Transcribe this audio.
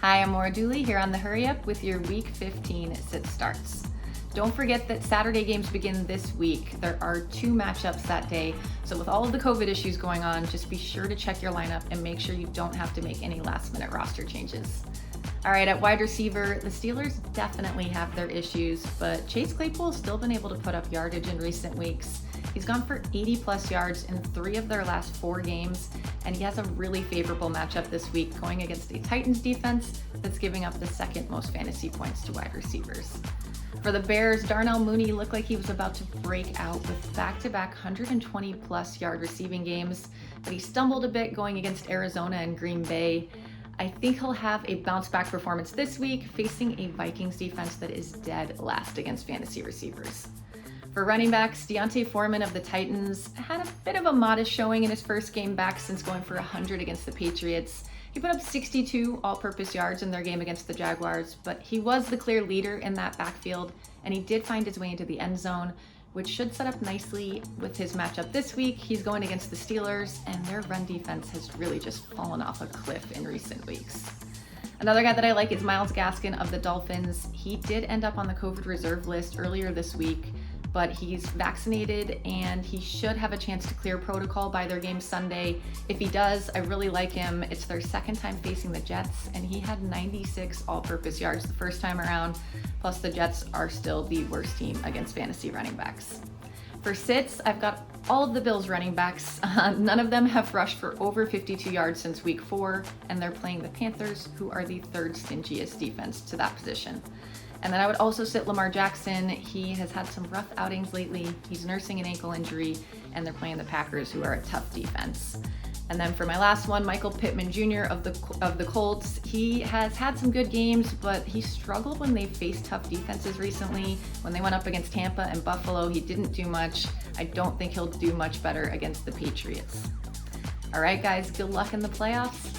Hi, I'm Maura Dooley here on the Hurry Up with your Week 15 sit starts. Don't forget that Saturday games begin this week. There are 2 matchups that day, so with all of the COVID issues going on, just be sure to check your lineup and make sure you don't have to make any last-minute roster changes. All right, at wide receiver, the Steelers definitely have their issues, but Chase Claypool's still been able to put up yardage in recent weeks. He's gone for 80-plus yards in 3 of their last 4 games, and he has a really favorable matchup this week going against a Titans defense that's giving up the 2nd most fantasy points to wide receivers. For the Bears, Darnell Mooney looked like he was about to break out with back-to-back 120-plus yard receiving games, but he stumbled a bit going against Arizona and Green Bay. I think he'll have a bounce-back performance this week, facing a Vikings defense that is dead last against fantasy receivers. For running backs, D'Onta FOreman of the Titans had a bit of a modest showing in his first game back since going for 100 against the Patriots. He put up 62 all-purpose yards in their game against the Jaguars, but he was the clear leader in that backfield, and he did find his way into the end zone, which should set up nicely with his matchup this week. He's going against the Steelers, and their run defense has really just fallen off a cliff in recent weeks. Another guy that I like is Myles Gaskin of the Dolphins. He did end up on the COVID reserve list earlier this week, but he's vaccinated and he should have a chance to clear protocol by their game Sunday. If he does, I really like him. It's their 2nd time facing the Jets, and he had 96 all-purpose yards the first time around. Plus, the Jets are still the worst team against fantasy running backs. For sits, I've got all of the Bills running backs. None of them have rushed for over 52 yards since week 4, and they're playing the Panthers, who are the 3rd stingiest defense to that position. And then I would also sit Lamar Jackson. He has had some rough outings lately. He's nursing an ankle injury, and they're playing the Packers, who are a tough defense. And then for my last one, Pittman Jr. of the Colts. He has had some good games, but he struggled when they faced tough defenses recently. When they went up against Tampa and Buffalo, he didn't do much. I don't think he'll do much better against the Patriots. All right, guys, good luck in the playoffs.